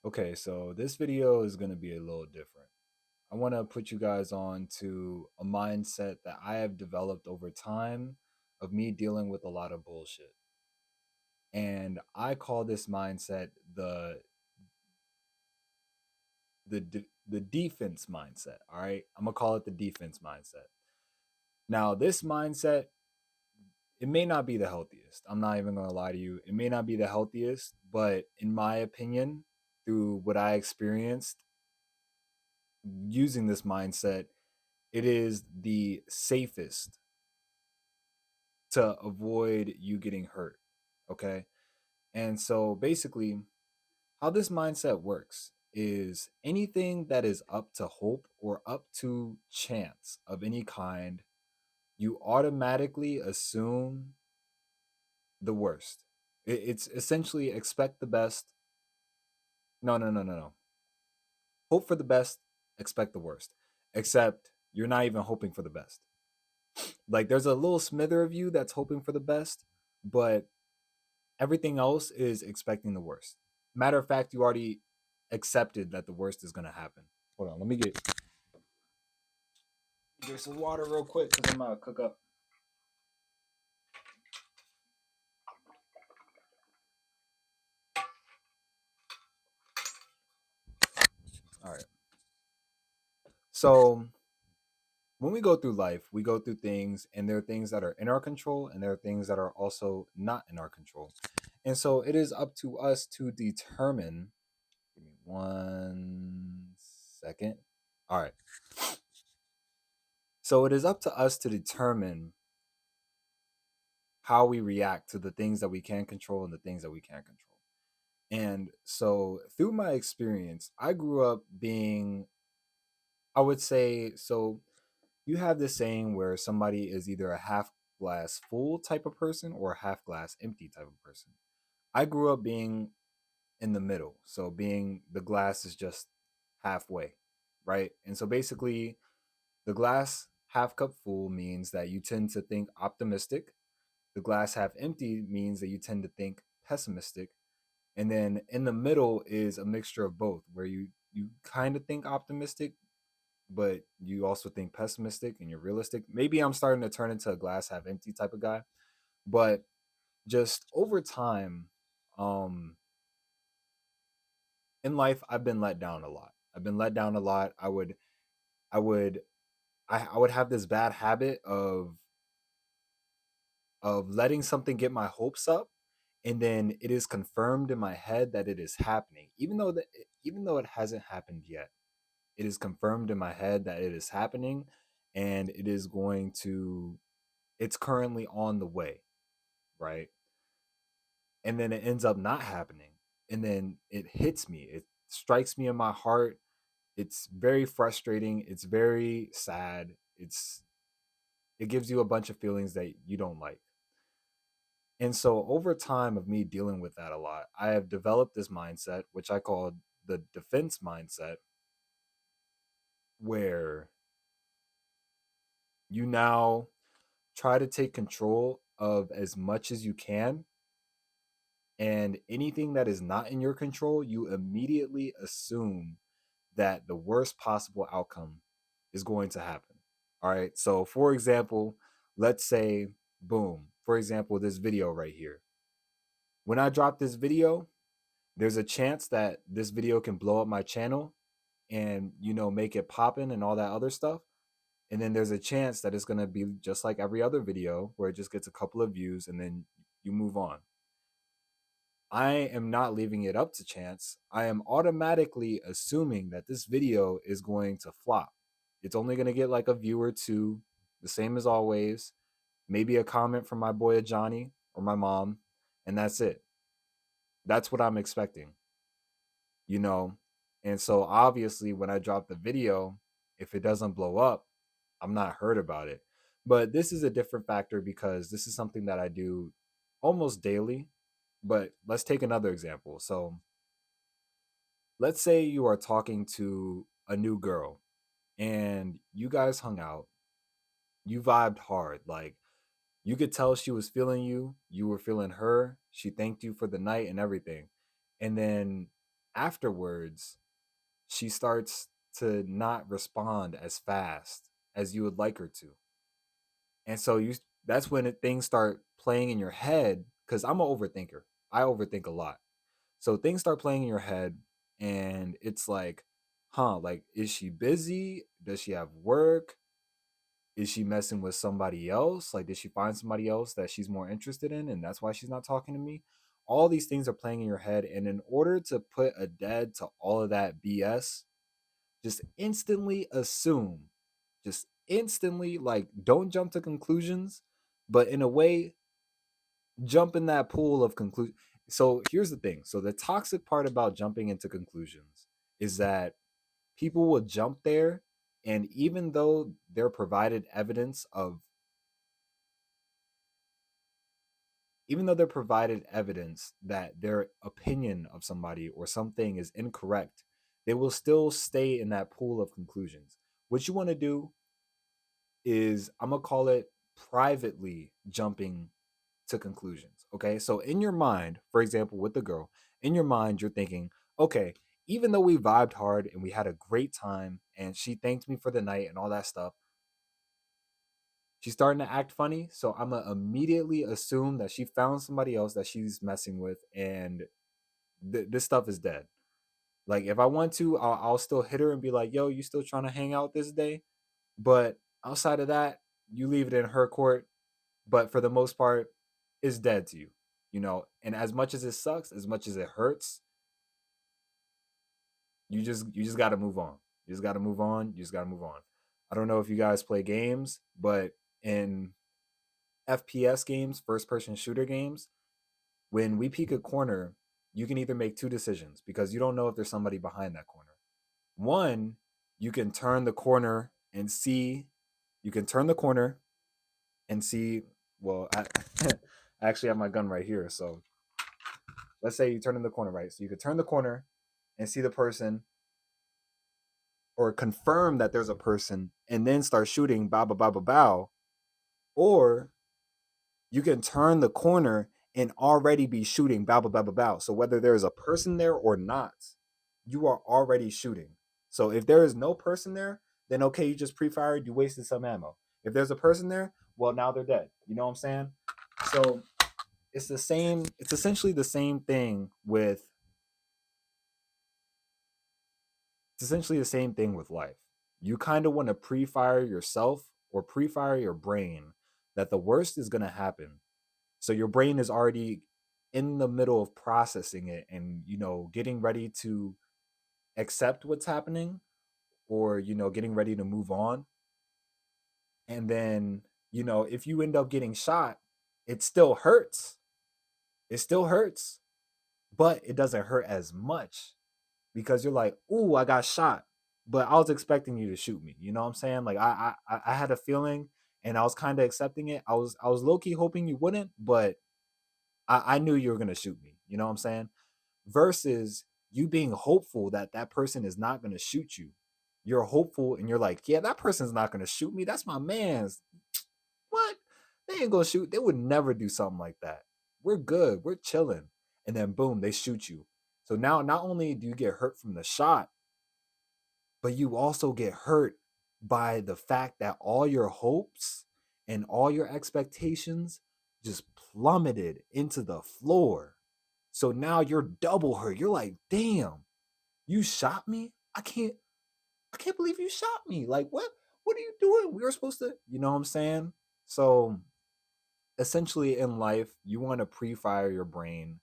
Okay, so this video is going to be a little different. I want to put you guys on to a mindset that I have developed over time of me dealing with a lot of bullshit. And I call this mindset the defense mindset, all right? I'm going to call it the defense mindset. Now, this mindset, it may not be the healthiest. I'm not even going to lie to you. It may not be the healthiest, but in my opinion, through what I experienced using this mindset, it is the safest to avoid you getting hurt. Okay. And so basically, how this mindset works is anything that is up to hope or up to chance of any kind, you automatically assume the worst. It's essentially expect the best. No, no, no, no, no. Hope for the best, expect the worst. Except you're not even hoping for the best. Like there's a little smither of you that's hoping for the best, but everything else is expecting the worst. Matter of fact, you already accepted that the worst is gonna happen. Hold on, let me get drink some water real quick because I'm about to cook up. All right. So when we go through life, we go through things, and there are things that are in our control, and there are things that are also not in our control. And so it is up to us to determine. Give me 1 second. All right. So it is up to us to determine how we react to the things that we can control and the things that we can't control. And so through my experience, I grew up being, I would say, so you have this saying where somebody is either a half glass full type of person or a half glass empty type of person. I grew up being in the middle. So being the glass is just halfway, right? And so basically, the glass half cup full means that you tend to think optimistic. The glass half empty means that you tend to think pessimistic. And then in the middle is a mixture of both, where you kind of think optimistic, but you also think pessimistic and you're realistic. Maybe I'm starting to turn into a glass half empty type of guy, but just over time, um, in life, I've been let down a lot. I've been let down a lot. I would, I would have this bad habit of letting something get my hopes up, and then it is confirmed in my head that it is happening, even though it hasn't happened yet. It is confirmed in my head that it is happening, and it's currently on the way, right? And then it ends up not happening, and then it hits me. It strikes me in my heart. It's very frustrating. It's very sad. It gives you a bunch of feelings that you don't like. And so over time of me dealing with that a lot, I have developed this mindset, which I call the defense mindset, where you now try to take control of as much as you can. And anything that is not in your control, you immediately assume that the worst possible outcome is going to happen. All right. So, for example, let's say, boom, for example, this video right here. When I drop this video, there's a chance that this video can blow up my channel and, make it popping and all that other stuff. And then there's a chance that it's going to be just like every other video where it just gets a couple of views and then you move on. I am not leaving it up to chance. I am automatically assuming that this video is going to flop. It's only going to get like a view or two, the same as always. Maybe a comment from my boy Johnny or my mom, and that's it. That's what I'm expecting, you know? And so obviously, when I drop the video, if it doesn't blow up, I'm not hurt about it. But this is a different factor because this is something that I do almost daily. But let's take another example. So let's say you are talking to a new girl and you guys hung out, you vibed hard. Like you could tell she was feeling you, you were feeling her. She thanked you for the night and everything. And then afterwards she starts to not respond as fast as you would like her to. And so you that's when things start playing in your head, cuz I'm an overthinker. I overthink a lot. So things start playing in your head and it's like, huh, like is she busy? Does she have work? Is she messing with somebody else? Like did she find somebody else that she's more interested in and that's why she's not talking to me? All these things are playing in your head, and in order to put a dead to all of that BS, just instantly assume, just instantly, like, don't jump to conclusions, but in a way jump in that pool of conclusion. So here's the thing, so the toxic part about jumping into conclusions is that people will jump there, and even though they're provided evidence of even though they're provided evidence that their opinion of somebody or something is incorrect, they will still stay in that pool of conclusions. What you want to do is, I'm gonna call it privately jumping to conclusions. Okay. So in your mind, for example, with the girl, in your mind, you're thinking, okay, even though we vibed hard and we had a great time and she thanked me for the night and all that stuff, she's starting to act funny. So I'm gonna immediately assume that she found somebody else that she's messing with, and this stuff is dead. Like if I want to, I'll still hit her and be like, "Yo, you still trying to hang out this day?" But outside of that, you leave it in her court. But for the most part, it's dead to you, you know. And as much as it sucks, as much as it hurts, you just got to move on. You just got to move on. You just got to move on. I don't know if you guys play games, but in FPS games, first person shooter games, when we peek a corner, you can either make two decisions because you don't know if there's somebody behind that corner. One, you can turn the corner and see, you can turn the corner and see, well, I actually have my gun right here. So let's say you turn in the corner, right? So you could turn the corner and see the person or confirm that there's a person and then start shooting, bow, bow, bow, bow, bow. Or you can turn the corner and already be shooting, bow, bow, bow, bow, bow. So whether there's a person there or not, you are already shooting. So if there is no person there, then okay, you just pre-fired, you wasted some ammo. If there's a person there, well, now they're dead. You know what I'm saying? So it's essentially the same thing with it's essentially the same thing with life. You kind of want to pre-fire yourself or pre-fire your brain that the worst is going to happen. So your brain is already in the middle of processing it and, getting ready to accept what's happening, or, getting ready to move on. And then, if you end up getting shot, it still hurts. It still hurts, but it doesn't hurt as much because you're like, "Ooh, I got shot," but I was expecting you to shoot me. You know what I'm saying? Like I had a feeling, and I was kind of accepting it. I was low key hoping you wouldn't, but I knew you were gonna shoot me. You know what I'm saying? Versus you being hopeful that that person is not gonna shoot you. You're hopeful, and you're like, "Yeah, that person's not gonna shoot me. That's my man's." What? They ain't gonna shoot. They would never do something like that. We're good. We're chilling. And then boom, they shoot you. So now not only do you get hurt from the shot, but you also get hurt by the fact that all your hopes and all your expectations just plummeted into the floor. So now you're double hurt. You're like, damn, you shot me? I can't believe you shot me. Like, what are you doing? We were supposed to, you know what I'm saying? So essentially in life, you want to pre-fire your brain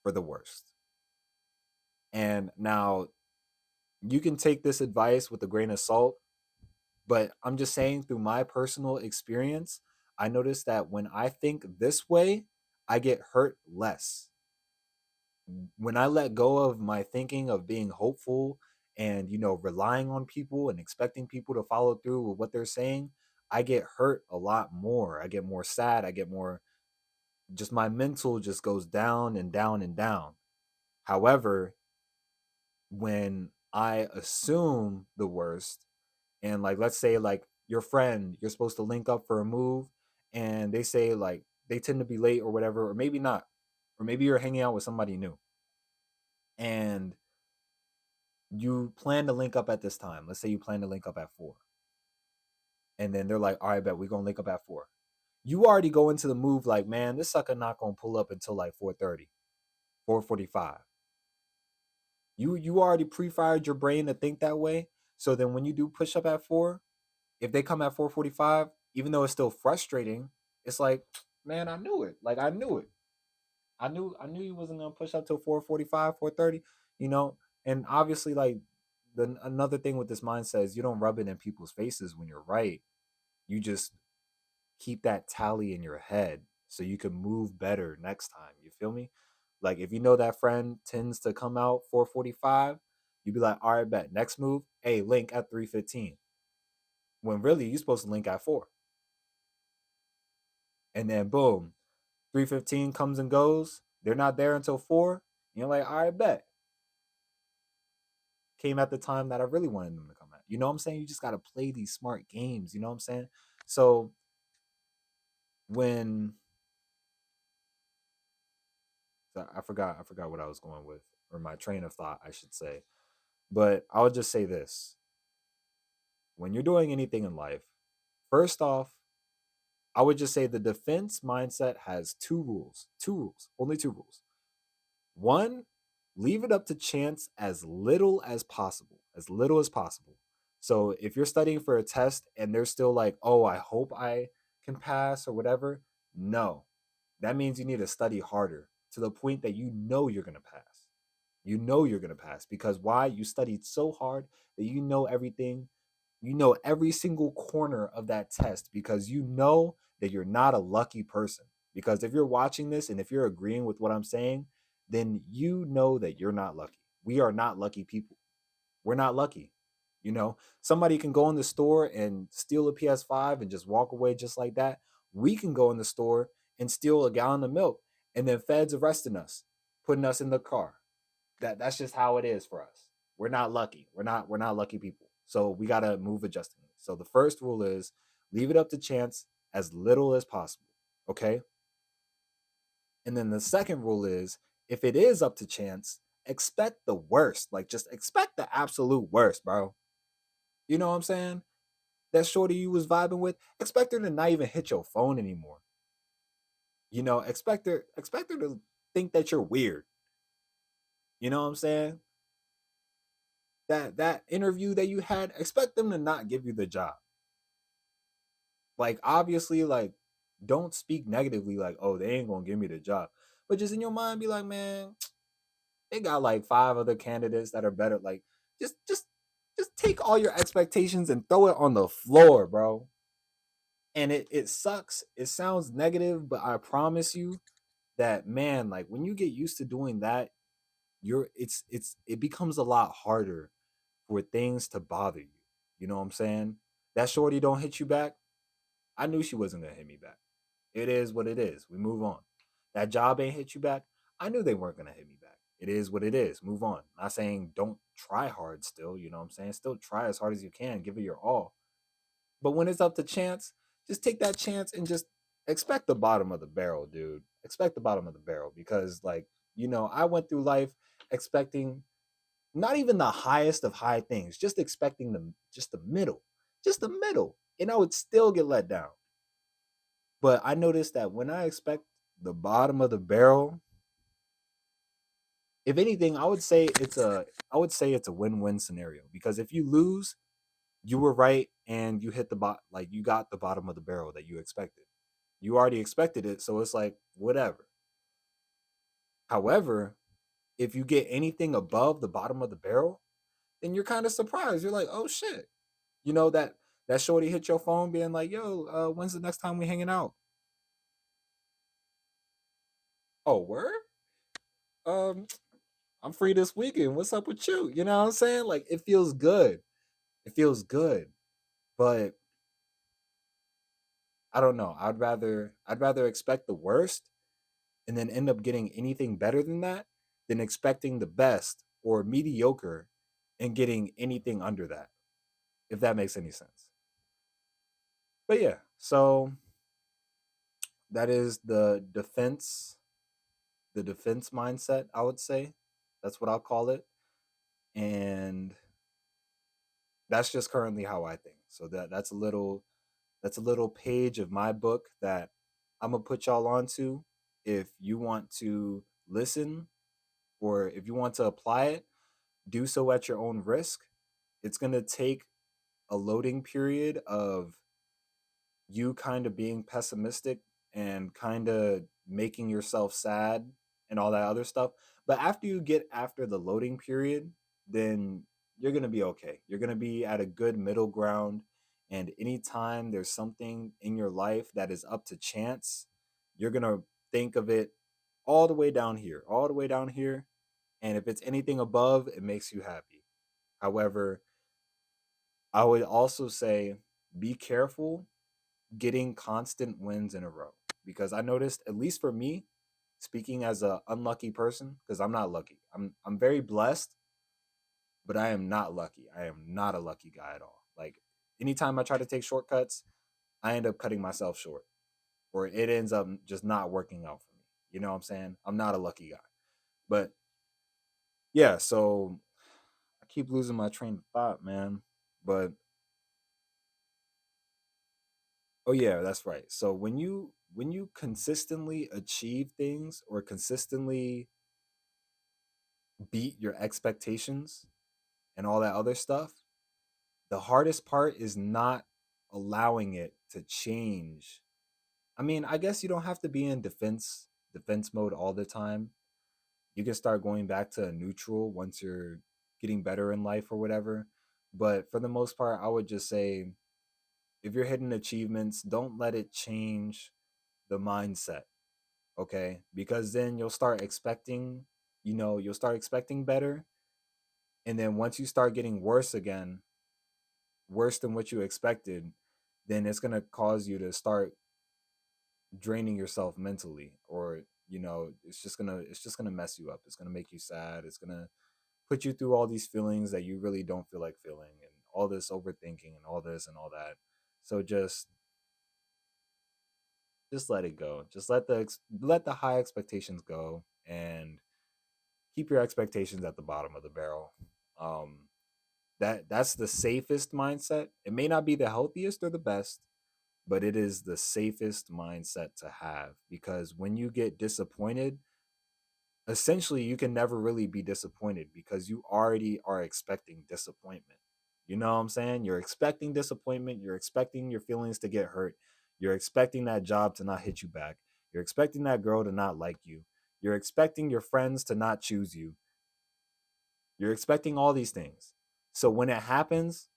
for the worst. And now you can take this advice with a grain of salt, but I'm just saying through my personal experience, I noticed that when I think this way, I get hurt less. When I let go of my thinking of being hopeful and, relying on people and expecting people to follow through with what they're saying, I get hurt a lot more. I get more sad. I get more, just my mental just goes down and down and down. However, when I assume the worst, and like let's say like your friend, you're supposed to link up for a move, and they say like they tend to be late or whatever, or maybe not, or maybe you're hanging out with somebody new, and you plan to link up at this time. Let's say you plan to link up at 4. And then they're like, all right, bet we're gonna link up at 4. You already go into the move like, man, this sucker not gonna pull up until like 4:30, 4:45. You already pre-fired your brain to think that way. So then when you do push up at 4, if they come at 4:45, even though it's still frustrating, it's like, man, I knew it. Like I knew it. I knew you wasn't gonna push up till 4:45, 4:30, you know? And obviously, like another thing with this mindset is you don't rub it in people's faces when you're right. You just keep that tally in your head so you can move better next time. You feel me? Like if you know that friend tends to come out 4:45, you be like, all right, bet. Next move, hey, link at 3:15. When really you're supposed to link at 4. And then boom, 3:15 comes and goes. They're not there until 4. You're like, all right, bet. Came at the time that I really wanted them to come at. You know what I'm saying? You just gotta play these smart games. You know what I'm saying? So when I forgot what I was going with, or my train of thought, I should say. But I'll just say this. When you're doing anything in life, first off, I would just say the defense mindset has two rules. Two rules. Only two rules. One, leave it up to chance as little as possible. As little as possible. So if you're studying for a test and they're still like, oh, I hope I can pass or whatever, no. That means you need to study harder to the point that you know you're going to pass. You know you're going to pass because why? You studied so hard that you know everything. You know every single corner of that test because you know that you're not a lucky person. Because if you're watching this and if you're agreeing with what I'm saying, then you know that you're not lucky. We are not lucky people. We're not lucky. You know, somebody can go in the store and steal a PS5 and just walk away just like that. We can go in the store and steal a gallon of milk and then feds arresting us, putting us in the car. That's just how it is for us. We're not lucky. We're not lucky people. So we gotta move adjusting. So the first rule is leave it up to chance as little as possible. Okay. And then the second rule is if it is up to chance, expect the worst. Like just expect the absolute worst, bro. You know what I'm saying? That shorty you was vibing with, expect her to not even hit your phone anymore. You know, expect her to think that you're weird. You know what I'm saying? That interview that you had, expect them to not give you the job. Like obviously, like don't speak negatively, like, oh, they ain't gonna give me the job. But just in your mind, be like, man, they got like 5 other candidates that are better. Like, just just just take all your expectations and throw it on the floor, bro. And it sucks. It sounds negative, but I promise you that man, like when you get used to doing that, it becomes a lot harder for things to bother you. You know what I'm saying? That shorty don't hit you back. I knew she wasn't gonna hit me back. It is what it is. We move on. That job ain't hit you back. I knew they weren't gonna hit me back. It is what it is. Move on. Not saying don't try hard still, you know what I'm saying? Still try as hard as you can, give it your all. But when it's up to chance, just take that chance and just expect the bottom of the barrel, dude. Expect the bottom of the barrel because like, I went through life expecting not even the highest of high things, just expecting the middle. Just the middle. And I would still get let down. But I noticed that when I expect the bottom of the barrel, if anything, I would say it's a win-win scenario because if you lose, you were right and you hit the like you got the bottom of the barrel that you expected. You already expected it, so it's like whatever. However, if you get anything above the bottom of the barrel, then you're kind of surprised. You're like, "Oh shit." That shorty hit your phone being like, "Yo, when's the next time we hanging out?" Oh, word? Um, I'm free this weekend. What's up with you? You know what I'm saying? Like it feels good. It feels good. But I don't know. I'd rather expect the worst and then end up getting anything better than that than expecting the best or mediocre and getting anything under that. If that makes any sense. But yeah, so that is the defense mindset, I would say. That's what I'll call it. And that's just currently how I think. So that's a little page of my book that I'm gonna put y'all onto. If you want to listen or if you want to apply it, do so at your own risk. It's gonna take a loading period of you kind of being pessimistic and kind of making yourself sad and all that other stuff. But after you get after the loading period, then you're going to be okay. You're going to be at a good middle ground. And anytime there's something in your life that is up to chance, you're going to think of it all the way down here, all the way down here. And if it's anything above, it makes you happy. However, I would also say be careful getting constant wins in a row because I noticed, at least for me, speaking as a unlucky person, because I'm not lucky. I'm very blessed, but I am not lucky. I am not a lucky guy at all. Like anytime I try to take shortcuts, I end up cutting myself short, or it ends up just not working out for me. You know what I'm saying? I'm not a lucky guy. But yeah, so I keep losing my train of thought, man. But oh yeah, that's right. So when you consistently achieve things or consistently beat your expectations and all that other stuff, the hardest part is not allowing it to change. I mean, I guess you don't have to be in defense mode all the time. You can start going back to a neutral once you're getting better in life or whatever. But for the most part, I would just say if you're hitting achievements, don't let it change the mindset, okay? Because then you'll start expecting, you'll start expecting better. And then once you start getting worse again, worse than what you expected, then it's going to cause you to start draining yourself mentally, or it's just going to mess you up. It's going to make you sad. It's going to put you through all these feelings that you really don't feel like feeling, and all this overthinking and all this and all that. So just let it go. Just let the high expectations go, and keep your expectations at the bottom of the barrel. Um, that's the safest mindset. It may not be the healthiest or the best, but it is the safest mindset to have, because when you get disappointed, essentially you can never really be disappointed because you already are expecting disappointment. You know what I'm saying? You're expecting disappointment, you're expecting your feelings to get hurt, you're expecting that job to not hit you back, you're expecting that girl to not like you, you're expecting your friends to not choose you, you're expecting all these things. So when it happens,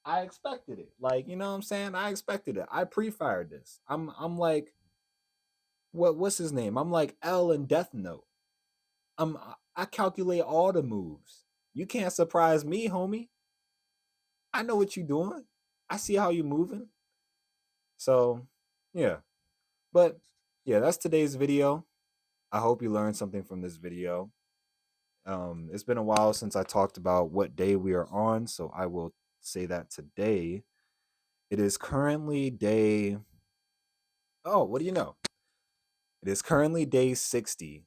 I expected it. Like, you know what I'm saying? I expected it. I pre-fired this. I'm like, what's his name? I'm like L in Death Note. I calculate all the moves. You can't surprise me, homie. I know what you doing. I see how you moving. So, yeah. But yeah, that's today's video. I hope you learned something from this video. It's been a while since I talked about what day we are on, so I will say that today. It is currently day. Oh, what do you know? It is currently day 60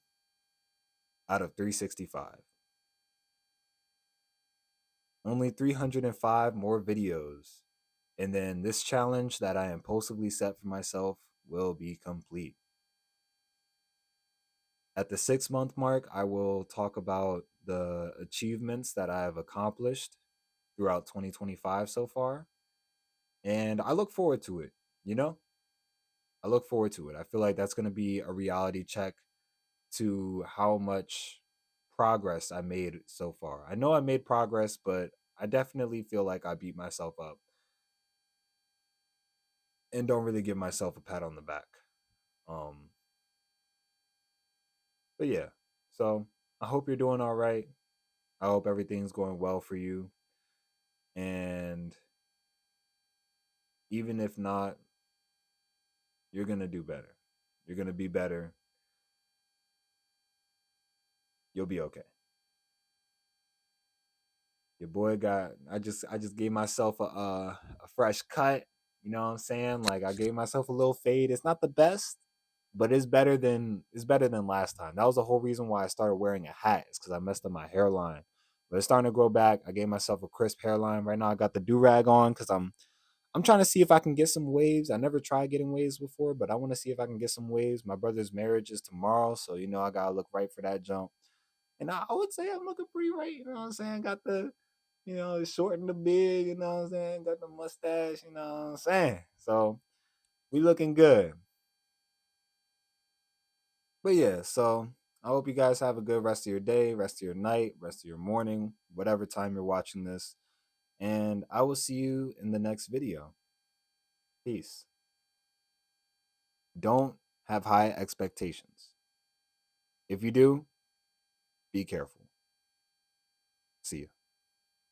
out of 365. Only 305 more videos. And then this challenge that I impulsively set for myself will be complete. At the 6 month mark, I will talk about the achievements that I have accomplished throughout 2025 so far. And I look forward to it. You know, I look forward to it. I feel like that's going to be a reality check to how much progress I made so far. I know I made progress, but I definitely feel like I beat myself up and don't really give myself a pat on the back. Um, but yeah, so I hope you're doing all right. I hope everything's going well for you. And even if not, you're going to do better. You're going to be better. You'll be okay. Your boy got I just gave myself a fresh cut, you know what I'm saying? Like I gave myself a little fade. It's not the best, but it's better than last time. That was the whole reason why I started wearing a hat, is because I messed up my hairline. But it's starting to grow back. I gave myself a crisp hairline. Right now I got the do rag on because I'm trying to see if I can get some waves. I never tried getting waves before, but I want to see if I can get some waves. My brother's marriage is tomorrow, so I gotta look right for that jump. And I would say I'm looking pretty right. You know what I'm saying? Got the short and the big. You know what I'm saying? Got the mustache. You know what I'm saying? So we looking good. But yeah, so I hope you guys have a good rest of your day, rest of your night, rest of your morning, whatever time you're watching this. And I will see you in the next video. Peace. Don't have high expectations. If you do, be careful. See you.